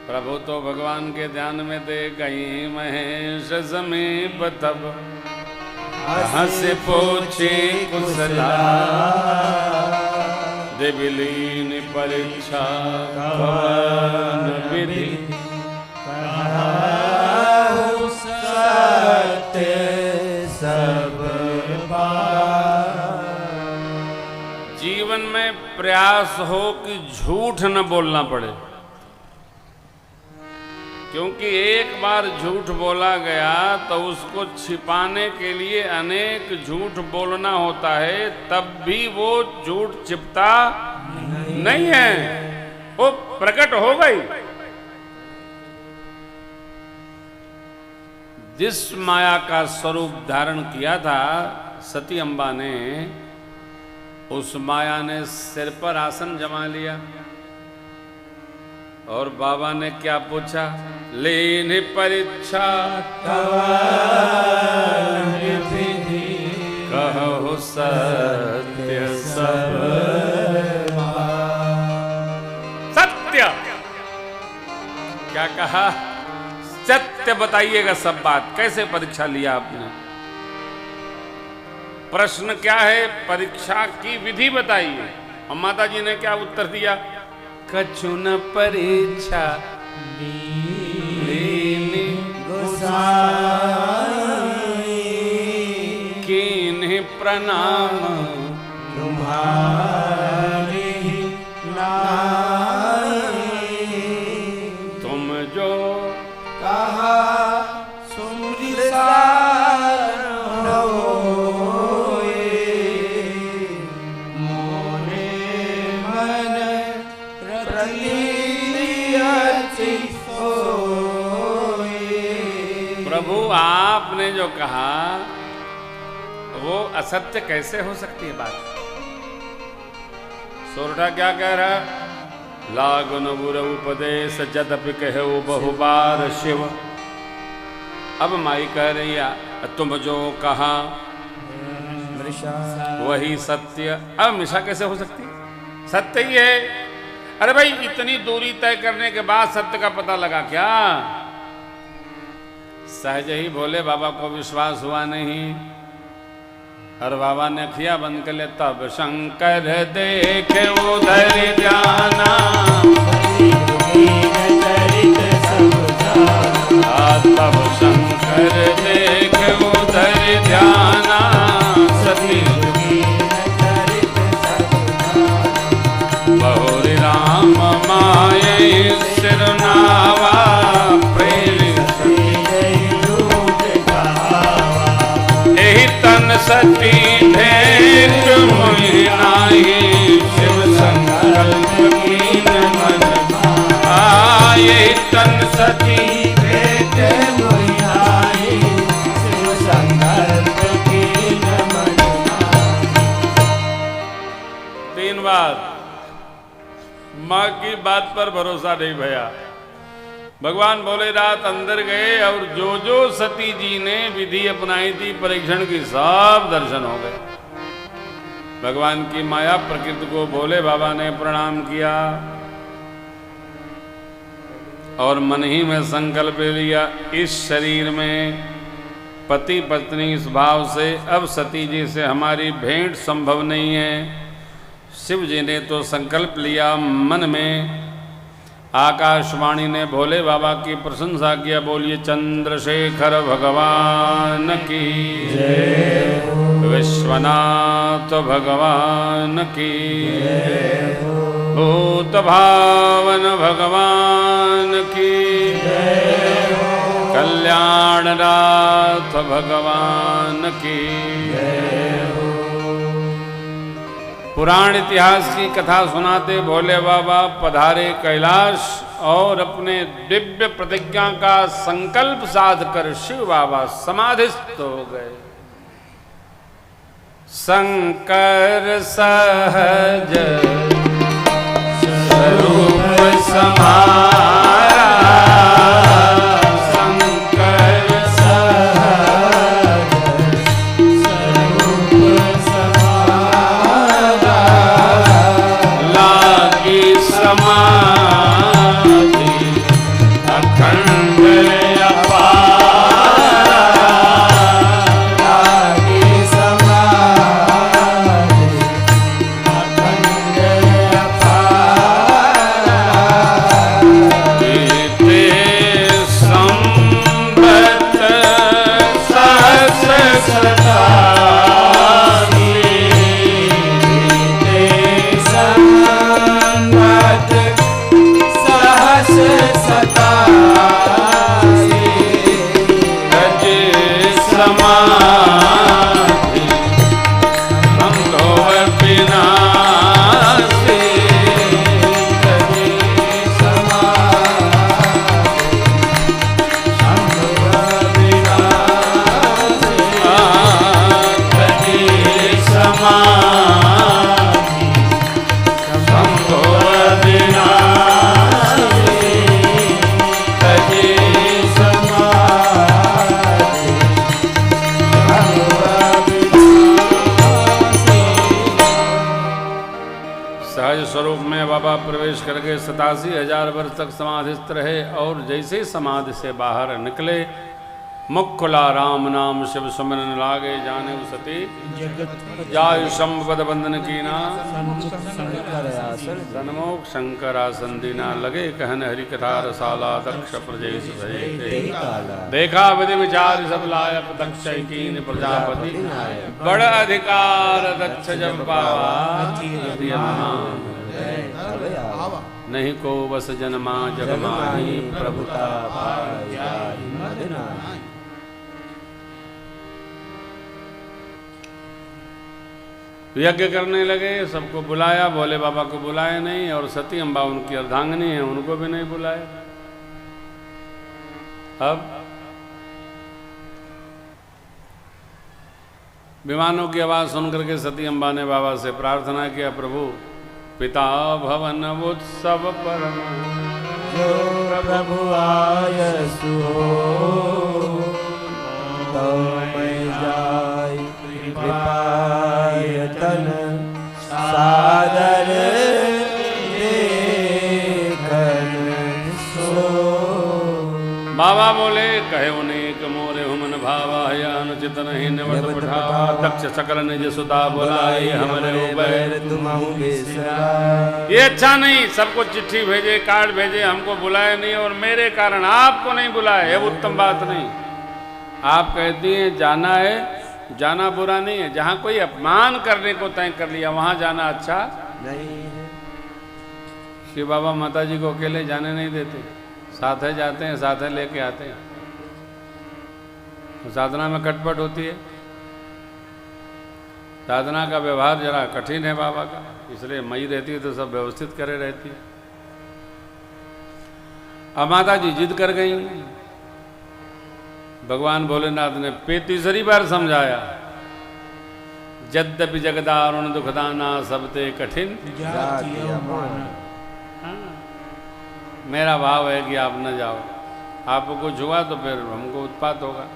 प्रभु तो भगवान के ध्यान में थे। गई महेश समीप तब हंस पूछे कुशला, देवलीन परीक्षा कवन विधि, सत्य सब जीवन में प्रयास हो कि झूठ न बोलना पड़े, क्योंकि एक बार झूठ बोला गया तो उसको छिपाने के लिए अनेक झूठ बोलना होता है, तब भी वो झूठ छिपता नहीं है, वो प्रकट हो गई। जिस माया का स्वरूप धारण किया था सती अम्बा ने, उस माया ने सिर पर आसन जमा लिया और बाबा ने क्या पूछा? लीन परीक्षा कहो सत्य सब, सत्य क्या कहा? सत्य बताइएगा सब बात। कैसे परीक्षा लिया आपने? प्रश्न क्या है? परीक्षा की विधि बताइए। और माता जी ने क्या उत्तर दिया? कछु न परीक्षा लीनी गोसाई, कीन्हि प्रणाम तुम्हारी नाई, तुम जो कहा सुमृसार न होए, मोने मन प्रतिलियति सोए। प्रभु आपने जो कहा वो असत्य कैसे हो सकती है बात? सोरठा क्या कह रहा? लागुन बुर उपदेश जदपि कहो बहुबार शिव। अब माई कह रही है तुम जो कहा वही सत्य। अब मिशा कैसे हो सकती है? सत्य ही है। अरे भाई इतनी दूरी तय करने के बाद सत्य का पता लगा क्या? सहज ही भोले बाबा को विश्वास हुआ नहीं और बाबा ने अखियां बंद कर ले। तब शंकर देखे उधर जाना, तब शंकर देखे उधर जाना, सती बहुरी राम माये सिरनावा, सती भेंट मोहि नाही, शिव संकल्प कीन मन आये। तन सती भेंट मोहि नाही, शिव संकल्प कीन मन आये। 3 बार माँ की बात पर भरोसा नहीं भया। भगवान बोले रात अंदर गए और जो जो सती जी ने विधि अपनाई थी परीक्षण की, सब दर्शन हो गए। भगवान की माया प्रकृति को भोले बाबा ने प्रणाम किया और मन ही में संकल्प लिया, इस शरीर में पति पत्नी इस भाव से अब सती जी से हमारी भेंट संभव नहीं है। शिव जी ने तो संकल्प लिया मन में। आकाशवाणी ने भोले बाबा की प्रशंसा किया। बोलिए चंद्रशेखर भगवान की जय, विश्वनाथ भगवान की जय, भूत भावन भगवान की जय, कल्याणनाथ भगवान की जय। पुराण इतिहास की कथा सुनाते भोले बाबा पधारे कैलाश और अपने दिव्य प्रतिज्ञा का संकल्प साध कर शिव बाबा समाधिस्थ हो गए। शंकर सहज स्वरूप समारा, प्रवेश करके 87,000 वर्ष तक समाधिस्थ रहे और जैसे समाधि से बाहर निकले मुख खुला राम नाम शिव सुमिरन लागे जाने सती जाय शंभद बंधन की ना सन्मुख शंकर आसन दीना लगे कहन हरि कथा रसाला दक्ष प्रजेश भजे देखा विधि विचार सब लायक दक्ष कीन प्रजापति बड़ अधिकार दक्ष जब पावा नहीं को बस जन्मा जग माही प्रभुता यज्ञ करने लगे। सबको बुलाया, भोले बाबा को बुलाया नहीं और सती अम्बा उनकी अर्धांगिनी है उनको भी नहीं बुलाया। अब विमानों की आवाज सुनकर के सती अम्बा ने बाबा से प्रार्थना किया, प्रभु पिता भवन उत्सव परम जो प्रभु आयसु तो मैं जाय कृपायतन सादर देखन सो। बाबा बोले कहे उनेक मोरे हुमन भावा अनुचित नहीं निवट पठा दक्ष सकल निज सुता बुलाए हमरे उबैर तुमहु बिसरा। ये अच्छा नहीं, सबको चिट्ठी भेजे कार्ड भेजे हमको बुलाए नहीं और मेरे कारण आपको नहीं बुलाए, ये उत्तम बात नहीं। आप कहती हैं जाना है, जाना बुरा नहीं है, जहां कोई अपमान करने को तय कर लिया वहां जाना अच्छा नहीं है। शिव बाबा माता जी को अकेले जाने नहीं देते, साथ है जाते हैं, साथ है लेके आते हैं। तो साधना में खटपट होती है, साधना का व्यवहार जरा कठिन है बाबा का, इसलिए मई रहती है तो सब व्यवस्थित करे रहती है। अब माता जी जिद कर गई, भगवान भोलेनाथ ने 35 बार समझाया, यद्यपि जगदारुण दुखदाना सबते कठिन मेरा भाव है कि आप न जाओ, आपको कुछ हुआ तो फिर हमको उत्पात होगा।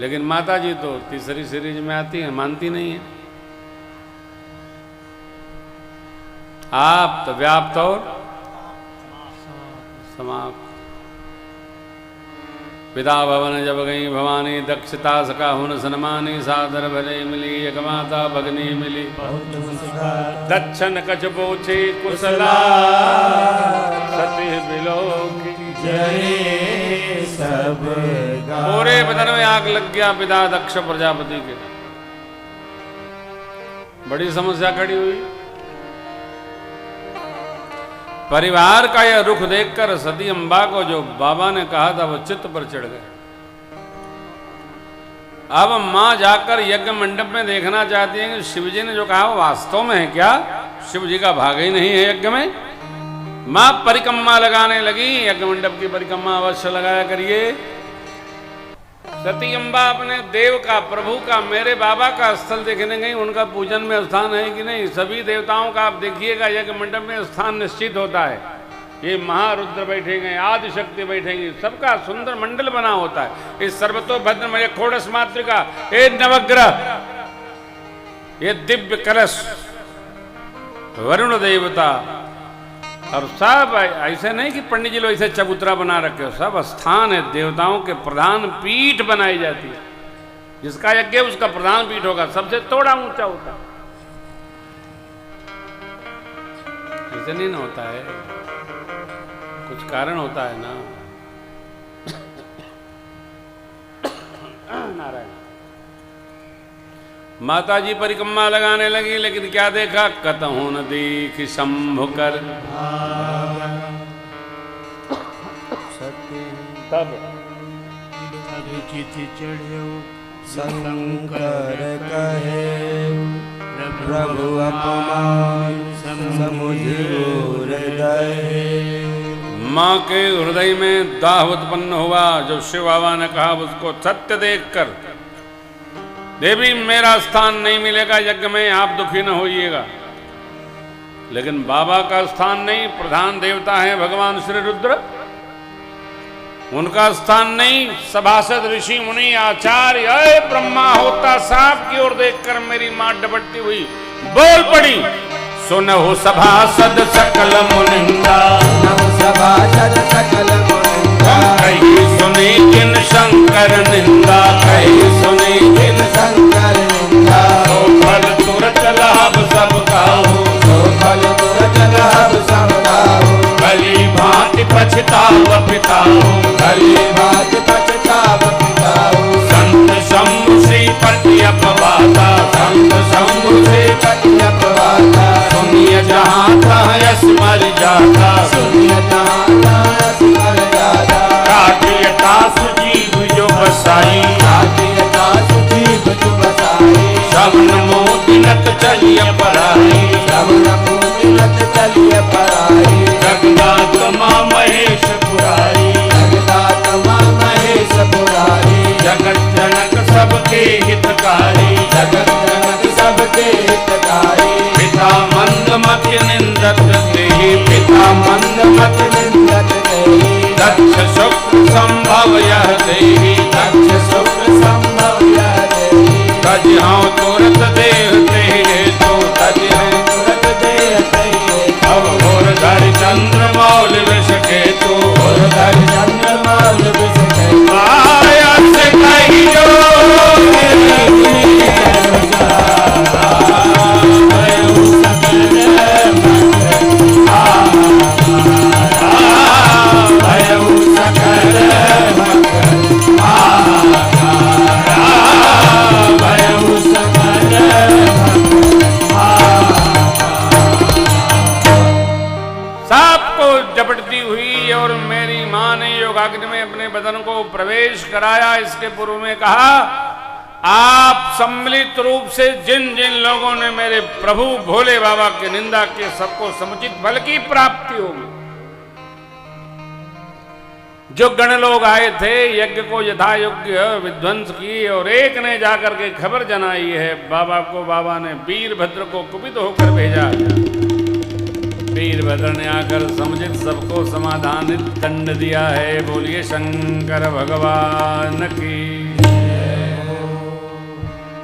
लेकिन माता जी तो तीसरी सीरीज में आती है, मानती नहीं है। आप तो व्याप्त और समाप्त। पिता भवन जब गई भवानी दक्षता सका हुन सनमानी सादर भले मिली एक माता भगनी मिली दक्षन कछ पोछे कुशला सती बिलोकी जय सब पूरे बदन में आग लग गया पिता दक्ष प्रजापति के। बड़ी समस्या खड़ी हुई। परिवार का यह रुख देखकर सती अम्बा को जो बाबा ने कहा था वो चित्त पर चढ़ गए। अब मां जाकर यज्ञ मंडप में देखना चाहती हैं कि शिवजी ने जो कहा वो वास्तव में है क्या। शिव जी का भाग ही नहीं है यज्ञ में। मां परिक्रमा लगाने लगी, यज्ञ मंडप की परिक्रमा अवश्य लगाया करिए। सती अम्बा अपने देव का, प्रभु का, मेरे बाबा का स्थल देखने गई। उनका पूजन में स्थान है कि नहीं। सभी देवताओं का आप देखिएगा यज्ञ मंडप में स्थान निश्चित होता है। ये महारुद्र बैठेंगे, आदि शक्ति बैठेंगी, सबका सुंदर मंडल बना होता है। इस सर्वतोभद्र में खोड़स मातृका, ये नवग्रह, ये दिव्य कलश, वरुण देवता, और सब ऐसे नहीं कि पंडित जी लोग ऐसे चबूतरा बना रखे हो। सब स्थान है, देवताओं के प्रधान पीठ बनाई जाती है। जिसका यज्ञ उसका प्रधान पीठ होगा, सबसे थोड़ा ऊंचा होता। ऐसे नहीं ना होता है, कुछ कारण होता है ना। नारायण। माता जी परिक्रमा लगाने लगी, लेकिन क्या देखा, कतहु न देख शंभु कर। तब शंकर कहे प्रभु अपमान समुझो हृदय। मां के हृदय में दाह उत्पन्न हुआ। जो शिव बाबा ने कहा उसको सत्य देखकर, देवी मेरा स्थान नहीं मिलेगा यज्ञ में, आप दुखी न होइएगा। लेकिन बाबा का स्थान नहीं, प्रधान देवता है भगवान श्री रुद्र, उनका स्थान नहीं। सभासद ऋषि मुनि आचार्य, अय ब्रह्मा होता साहब की ओर देखकर मेरी मां डबटती हुई बोल पड़ी, सुनहु सभासद सकल मुनिंदा, नमो सभासद सकल मुनिंदा, कही सुने जिन शंकर निंदा, कही सुने जिन शंकर निंदा, तो फल तुरत लाभ सब काहू, तो फल तुरत लाभ सब काहू, भली भांति पछताव पिताहू, भली बात पछताव पिताहू, संत शंभु श्री पति अपवादा, संत शंभु से पति अपवादा, सुनिय जहाँ था यश मर जाता, सुनिय जहाँ दास मर जादा, काटियता सुजीव जो बसाई, काटियता सुजीव जो बसाई, श्रवण मोदिनत चलिय पराई, श्रवण पूजिनत चलिय पराई, जगन्नाथ माँ महेश पुरारी, जगन्नाथ माँ महेश पुरारी, जगत जनक सबके हितकारी, जगत जनक सबके हितकारी, पिता मंदमति निंदत देहि, पिता मंदमत निंदत देहि, दक्ष शुक्र संभव यह देहि, दक्ष शुक्र संभव यह देहि, तज हाँ तुरत देह तेहे तो तज है, तुरत देह तेहि, अब घोर धरि चंद्र मौल विष के तू, और धर चंद्रमाल विषय आया से कही जो सबको झपटती हुई और मेरी माँ ने योगाग्नि में अपने बदन को प्रवेश कराया। इसके पूर्व में कहा, आप सम्मिलित रूप से जिन जिन लोगों ने मेरे प्रभु भोले बाबा की निंदा की, सबको समुचित फल की प्राप्ति होगी। जो गण लोग आए थे, यज्ञ को यथा योग्य विध्वंस की और एक ने जाकर के खबर जनाई है बाबा को। बाबा ने वीरभद्र को कुपित होकर भेजा। वीरभद्र ने आकर समुचित सबको समाधानित दंड दिया है। बोलिए शंकर भगवान की।